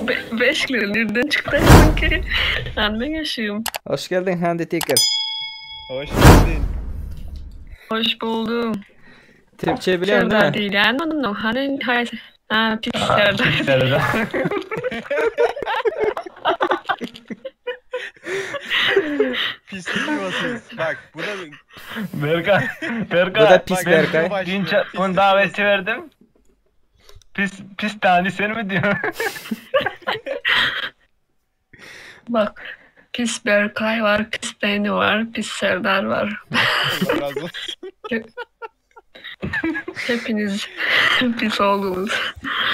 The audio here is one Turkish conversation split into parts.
5 kilo nereden çıktı sanki? Ben yaşıyorum. Hoş geldin Hande Teker. Hoş geldin. Hoş buldum. Türkçe biliyor musun? Serdar değil yani onun hani ha pis Serdar. Pislik yuvası. Bak bu da Berkay. Bu da pis Berkay. Bunu daveti verdim. Pis tane seni mi diyor? Bak pis Berkay var, pis Deni var, pis Serdar var. Razı olsun. Hepiniz pis oldunuz.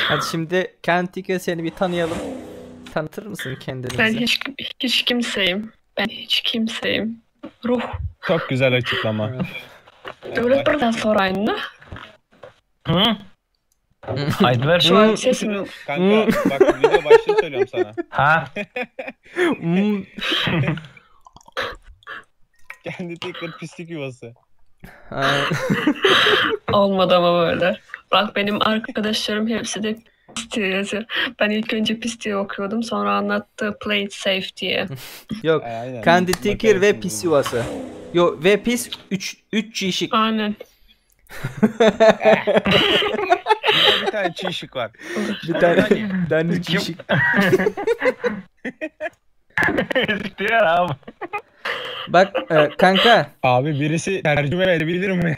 Hadi şimdi Kentik'e seni bir tanıyalım. Tanıtır mısın kendini Ben bize? hiç kimseyim. Ben hiç kimseyim. Ruh. Çok güzel açıklama. Devlet buradan sorayım da. Hı? Haydi ver Şu şu. an sesim Kanka bak video başlığı söylüyorum sana. Ha? Hmm. Kendi tekrar pislik yuvası. Ay, olmadı ama böyle. Bak benim arkadaşlarım hepsi de pis diye yazıyor. Ben ilk önce pis diye okuyordum. Sonra anlattı play it safe diye. Yok. Aynen. Kendi Teker ve Bakarsın pis bunu. yuvası. Yok ve pis 3 kişi. Aynen. Burada bir tane çiğ şık var. Bir tane kişi. Diyor abi. Bak kanka. Abi birisi tercüme edebilir mi?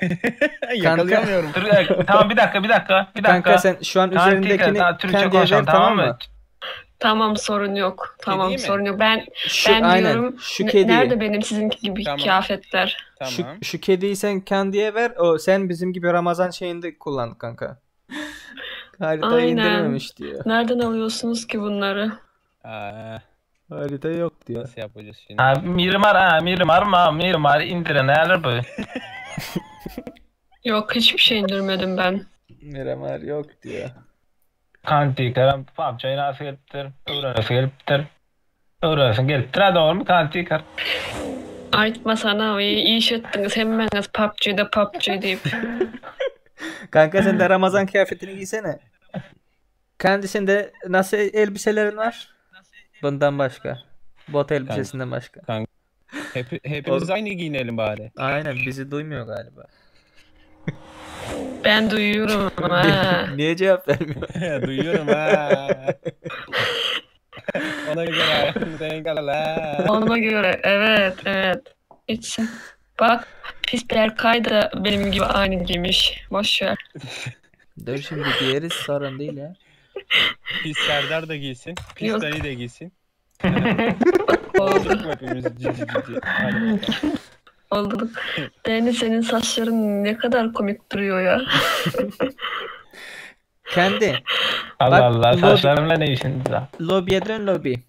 Yakalayamıyorum. Dur, tamam bir dakika. Kanka sen şu an Tamam, üzerindekini Türkçe Kendi'ye konuşalım, ver tamam mı? Tamam sorun yok. Tamam Kedi mi? sorun yok. Ben Aynen. diyorum Şu kediyi. nerede benim sizinki gibi Tamam. kıyafetler? Tamam. Şu kediyi sen Kendi'ye ver. O sen bizim gibi Ramazan şeyinde kullan kanka. Haritayı Aynen. indirememiş diyor. Nereden alıyorsunuz ki bunları? Harita yok diyor. Nasıl yapacağız şimdi? Ha, Miramar indiren neler bu? Yok hiçbir şey indirmedim ben. Miramar yok diyor. Kanti karam papçayına filter, öğren filter. Öğrensin gelip doğru mu kanti kar? Aytma sana iyi iş ettiniz. Hemmeniz PUBG deyip. Kanka sen de Ramazan kıyafetini giysene. Kendisinde nasıl elbiselerin var? Bundan başka. Bot elbisesinden başka. Hepimiz aynı giyinelim bari. Aynen bizi duymuyor galiba. Ben duyuyorum ha. Niye cevap vermiyor? Duyuyorum ha. Ona göre hayatımı denk al ha. Ona göre evet. Hiç. Bak pis Berkay da benim gibi aynı giymiş. Boş ver. Dur şimdi giyeriz sorun değil ya. Pis Serdar da giysin. Pis Yok. Dani de giysin. Oldu. Olduk mu hepimiz cici. Hadi. Oldu. Deni senin saçların ne kadar komik duruyor ya. Kendi. Allah Bak, Allah saçlarımla ne işiniz var? Lobiye dön lobi.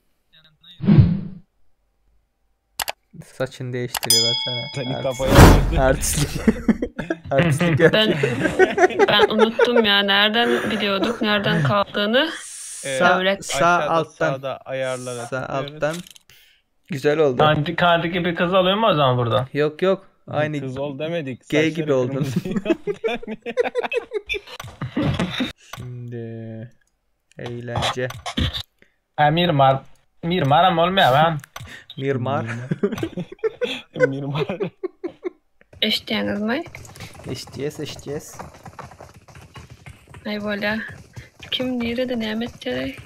Saçını değiştiriyor baksana. Seni kafaya vurdu. Artistlik. Artistlik yapıyor. Ben unuttum ya. Nereden biliyorduk? Nereden kaldığını? Sağ Aşağıda, alttan. Sağda ayarlara Sağ tıklıyoruz. alttan. Güzel oldu. Kanti gibi kız alıyor mu o zaman burada? Yok. Aynı Kız ol demedik. gay saçları gibi oldun. kırmızı. Şimdi eğlence. Ha Miramar olmuyor ben. Mirmar. Mirmar. İşteyiniz mi? İçeceğiz. Ay böyle. Kim nerede Nimetleri?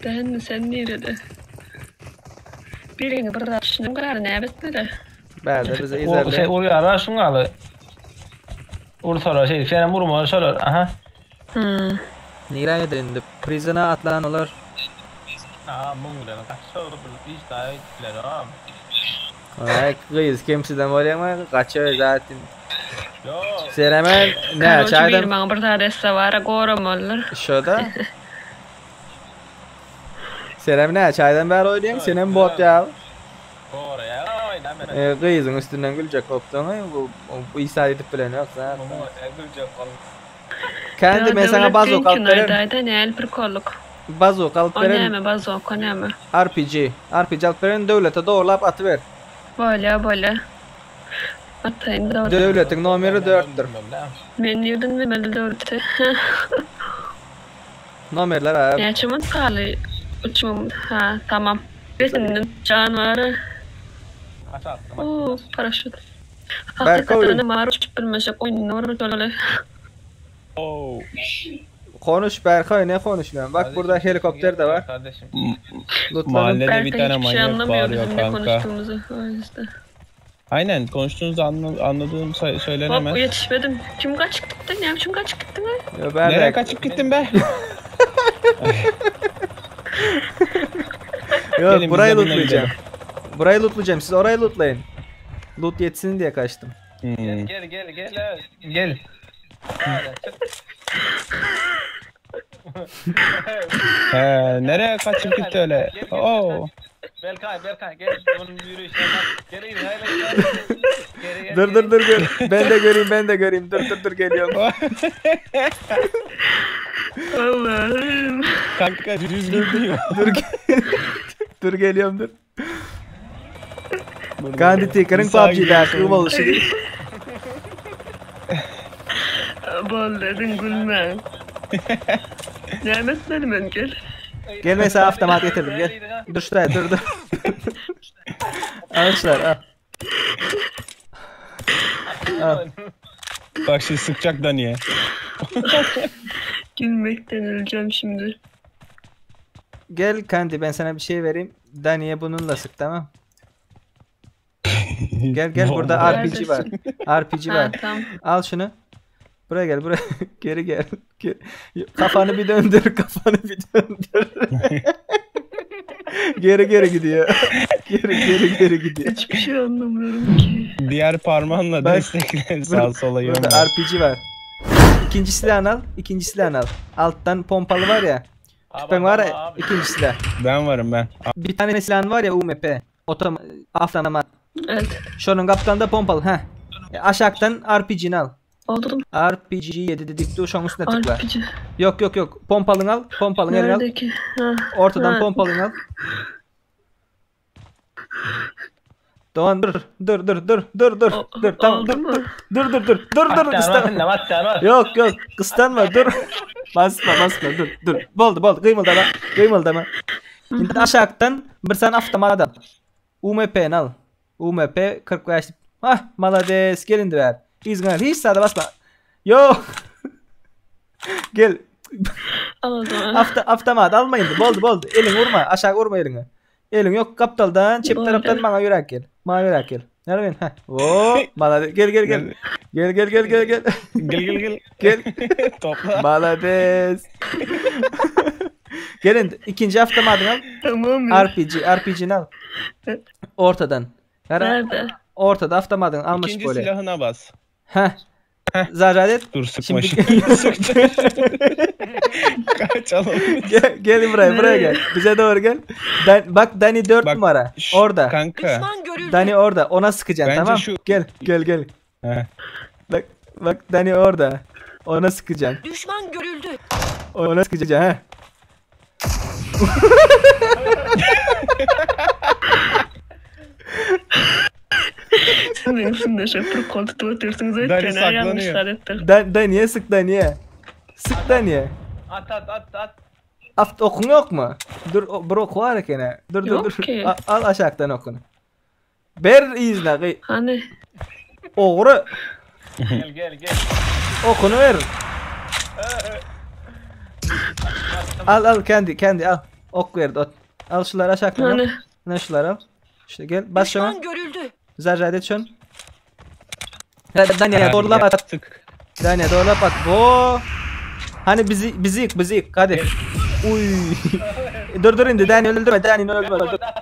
Ben mi sen nerede? Birini bırakışını kadar Nimetleri. Ben de bize O izlerler. oraya ara şunu al. Sonra senin vurma şöyle. Aha. Niran edildi. Prison'a atlanırlar. Mungla kaçıyor bu iş daha ileride. Ay kız kimseden var ama kaçıyor zaten. Yo. Sen hemen ne Karolcu bir çaydan bana bir tane var. Gorum olur. şurada. Sen hem ne çaydan beri oynuyorsun sen hem bot ya. Oraya oynamıyor. Kızın üstünden gülecek koptuğunu bu İsa edip bilen yoksa. Kendi ben sana bazok alıp veririm. Neredeydi? Ne el bir kolluk. Bazok alıp O ne veririm. mi bazok o ne mi? RPG alıp veririm devlete doğrulap atıver. Böyle. Atayın da. Devletin numara 4'tür. Ben yerden mi böyle dörtte? Nomerler abi. Yaşamın kali uçmam. Ha tamam. Resminin canavarı. Aç attım. Oo paraşüt. Berkay oyun. Hakikaten maruz bilmesek oyunları böyle. Oo. Konuş Berkay, ne konuşuyorsun? Bak burada helikopter de var. Kardeşim. Lootladım. Mahallede Berkay bir tane hiçbir şey manyak anlamıyor bağırıyor bizim ne kanka. konuştuğumuzu. O yüzden. Aynen konuştuğunuzu anladığım Hop söylenemez. yetişmedim. Kim kaç gittin ya? Kim kaç gittin ya? Ya ben Nereye de- kaçıp gittin be? Yok Gelin burayı biz de binle lootlayacağım. gidelim. Burayı lootlayacağım. Siz orayı lootlayın. Loot yetsin diye kaçtım. Hmm. Gel. Nereye kaçıp gitti öyle? Oo. Berkay gel. Bunun yürüyüşüne bak. Geri yürü. Geri. Dur gör. Ben de göreyim. Dur geliyorum. Allah'ım. Kanka düzgün gidiyor. Dur geliyorum dur. Gandhi Ticker'ın PUBG'de kıyım oluşu. Balladın gülme. Nimet benim ben gel. Gel mesela avtomat getirdim gel. Dur şuraya dur. Al şuraya al. Al. Bak şimdi sıkacak Dani'ye. Gülmekten öleceğim şimdi. Gel Kandi ben sana bir şey vereyim. Dani'ye bununla sık tamam. Gel burada RPG var. RPG Ha var. tamam. Al şunu. Buraya gel buraya. Geri gel. Kafanı bir döndür. Geri gidiyor. Geri gidiyor. Hiçbir şey anlamıyorum ki. Diğer parmağınla Bak, destekle sağa sola yön Burada ver. RPG var. İkinci silahını al. Alttan pompalı var ya. Tüpen var ya. İkinci silah. Ben varım ben. Bir tane silahın var ya UMP. Avtomat. Evet. Şunun kaptanında pompalı. Heh. Aşağıdan RPG'ni al. Oldu mu? RPG 7 dedik de şunun üstüne tıkla. RPG. Yok. Pompalını al. Pompalını eline al. Nerede ki? Ha. Ortadan Ha. pompalını al. Doğan dur. Tamam Oldu dur. mu? Dur. Kıskanma. Var. Yok. Kıskanma dur. Basma dur. Boldu. Kıymıldama. Şimdi aşağıdan bir tane avtomat al. UMP'ni al. UMP 40 yaş. Hah malades gelin de ver. İzgal hiç sağda basma. Yok. Gel. Oldu. Avtomat almayın. Boldu. Elin vurma. Aşağı vurma elini. Elin yok kaptaldan çift Boldu. taraftan bana yürek gel. Nereden? Heh. Oo, malades. Gel. Gel. Gel. Topla. Malades. Gelin ikinci avtomatını al. Tamam ya. RPG'ni al. Ortadan. Nerede? Ortada avtomatını almış İkinci böyle. silahına bas. Heh. Zarar Dur sıkma Şimdi şimdi. Sıktı. Kaçalım. gelin buraya gel. Bize doğru gel. Bak Dani 4 Bak, numara. Şş, Orada. Kanka. Düşman görüldü. Dani orada. Ona sıkacaksın Bence tamam? şu- Gel. He. Bak Dani orada. Ona sıkacaksın. Düşman görüldü. Ona sıkacaksın ha. Siz benim şimdi şapır koltukta otursunuz. Dani Fena saklanıyor. yanlışlar ettim. Dani'ye sık Dani'ye. Sık Dani'ye. At. Okun yok mu? Dur bro oku var ya gene. Dur. Yok ki. Al aşağıdan okunu. Ber izle. Hani Oğru. Gel. Okunu ver. Al kendi al. Ok verdi. Al şunları aşağıdan. hani Ne şunları al. İşte gel bas şuna. Düşman görüldü. Zarradet şun. Daniye doğru laf at. Sık. Daniye doğru laf at. Oo. Hani bizi yık hadi. Uy. dur indi Dani öldürme.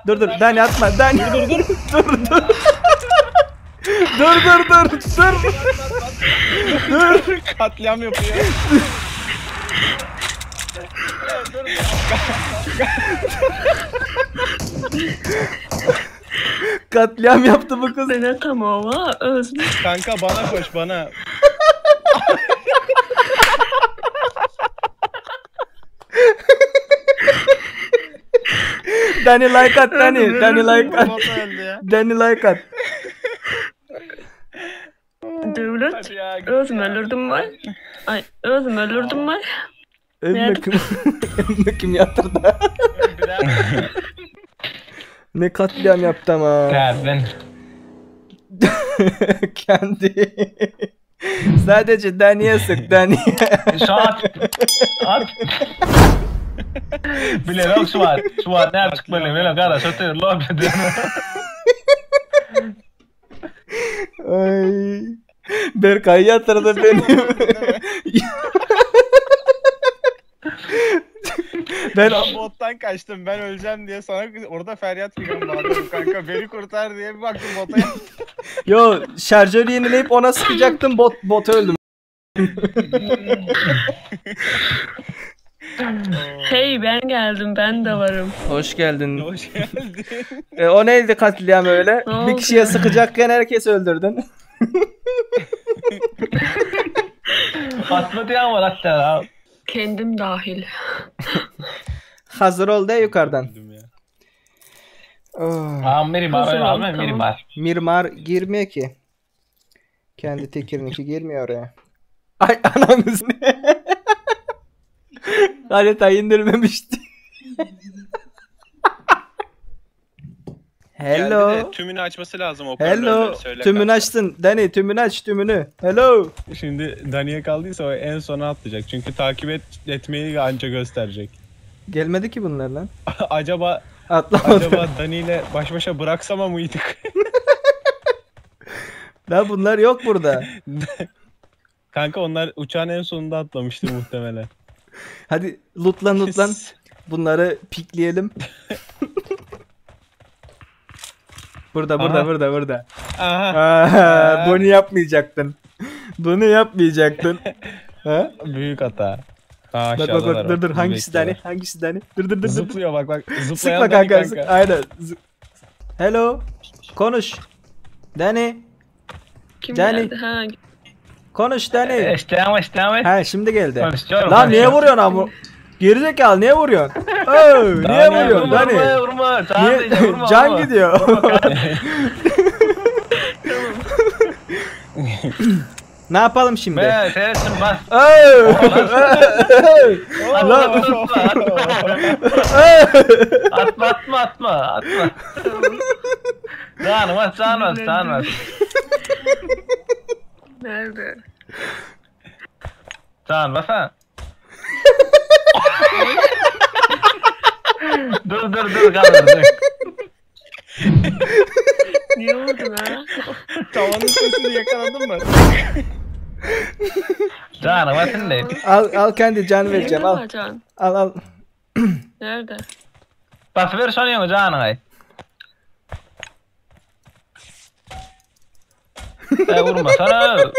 Dur. Dani atma. Dani dur. Dur. Katliam yapıyor. Katliam yaptı bu kız. ben tamam ha özüm. Kanka bana koş bana. Dani like at Dani like at. Bot öldü ya. Dani like at. Devlet Hadi ya. özüm ölürdüm var. Ay özüm ölürdüm var. Önüne kim, önüne kim yatırdı? Ne katliam yaptı ama. Geldin. Kendi. Sadece Dani'ye sık Dani'ye. Şu an at. Bilerek şu an ne yaptık böyle böyle kadar satıyor lobi diyor. Ay. Berkay yatırdı beni. Ben Ben bottan kaçtım. Ben öleceğim diye sana orada feryat figan bağırıyorum kanka. Beni kurtar diye bir baktım bota. yo şarjörü yenileyip ona sıkacaktım bot öldüm. Hey ben geldim, ben de varım. Hoş geldin. Hoş geldin. O neydi katliam öyle? Ne Bir oldu kişiye ya? sıkacakken herkes öldürdün. Atma diye ama hatta. Kendim dahil. Hazır ol de yukarıdan. Ya. Oh. Aa Mirimar Hazır ol, alma tamam. Mirimar. Mirmar girmiyor ki. Kendi tekirinki girmiyor oraya. Ay ananız ne? Haritayı indirmemişti. Hello. Geldi de tümünü açması lazım o Hello. söyle Tümünü kanka. açtın. Danny tümünü aç tümünü. Hello. Şimdi Dani'ye kaldıysa o en sona atlayacak. Çünkü takip etmeyi anca gösterecek. Gelmedi ki bunlar lan. acaba Atlamadı. Dani ile baş başa bıraksama mıydık? Lan bunlar yok burada. Kanka onlar uçağın en sonunda atlamıştır muhtemelen. Hadi lootlan. Bunları pikleyelim. Burada. Aha. Aa, bunu yapmayacaktın. Bunu yapmayacaktın. Ha? Büyük hata. Ha, Bak aşağıdalar dur bizi hangisi Dani? bekliyorlar. Hangisi Dani? Dur. Zıplıyor bak. Zıplayan Sıkma Dani kanka. Aynen. Hello. Konuş. Dani. Kim Yani- geldi? Ha, Konuş Dani. İsteyemez. Ha şimdi geldi. Konuşuyorum, Lan niye konuşuyorum. vuruyorsun ama? Gerizekalı niye vuruyorsun? Niye vuruyorsun Dani? Vurma. Niye? Can gidiyor. Ne yapalım şimdi? Be seyretsin bas. Lan. Atma. Canmaz. nerede? Canmaz ha. dur kaldır. Niye vurdun ha? Tavanın sesini yakaladın mı? Canmaz şimdi. Al kendi can vereceğim al. Nerede Can? Al. Nerede? Bas ver sanıyorsun canı. Vurma sana.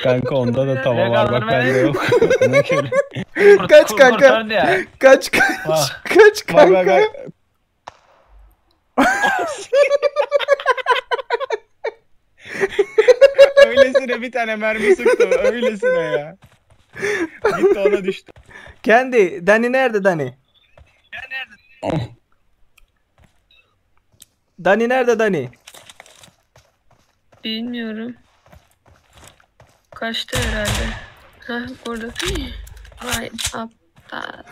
Kanka onda da tava var bak bende yok. Ona göre. Kaç kanka. Kaç. Ah. Kaç Bak kanka. Öylesine bir tane mermi sıktım. Öylesine ya. Gitti ona düştü. Kendi. Dani nerede Dani? Dani nerede Dani? Bilmiyorum. Kaçtı herhalde. Hah burada. Vay aptal.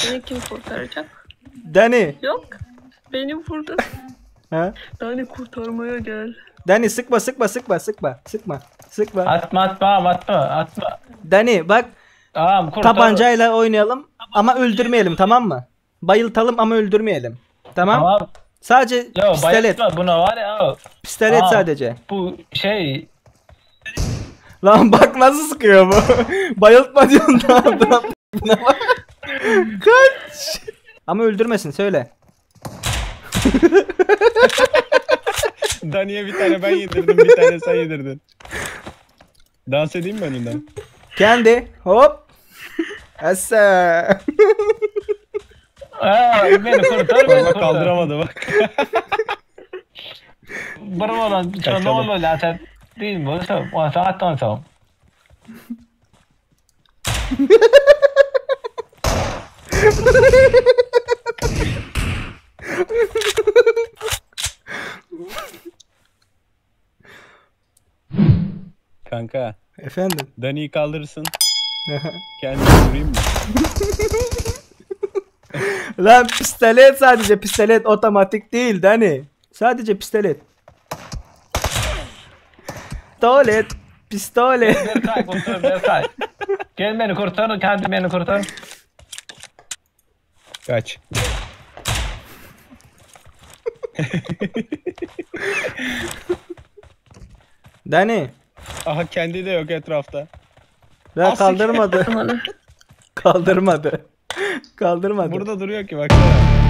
Beni kim kurtaracak? Dani. Yok. Beni vurdu. Ha? Beni kurtarmaya gel. Dani sıkma. Atma. Dani bak Tamam kurtar. tabancayla oynayalım ama öldürmeyelim tamam mı? Bayıltalım ama öldürmeyelim. Tamam? Tamam. Sadece Yo pistolet. bayıltma buna var ya. Pistolet Aa. sadece. Bu şey. Lan bak nasıl sıkıyor bu. Bayıltma diyorsun tamam. Buna bak. Kaç. Ama öldürmesin söyle. Dani'ye bir tane ben yedirdim, bir tane sen yedirdin. Dans edeyim mi önünden? Kendi. Hop. Essa. Beni kurtar. Bak kaldıramadı bak. Bırma lan. Ne oluyor lan sen? Değil mi? O saatten sonra. Kanka, Efendim. Dani'yi kaldırırsın. Kendimi vurayım mı? Lan pistolet, sadece pistolet, otomatik değil Dani. Sadece pistolet. Pistolet. Pistolet. Berkay kurtar Berkay. Gel beni kurtar, kendi beni kurtar. Kaç. Dani. Aha kendi de yok etrafta. Ya Asik. kaldırmadı. Aman. Kaldırmadı. Kaldırmadı. Burada duruyor ki baksana.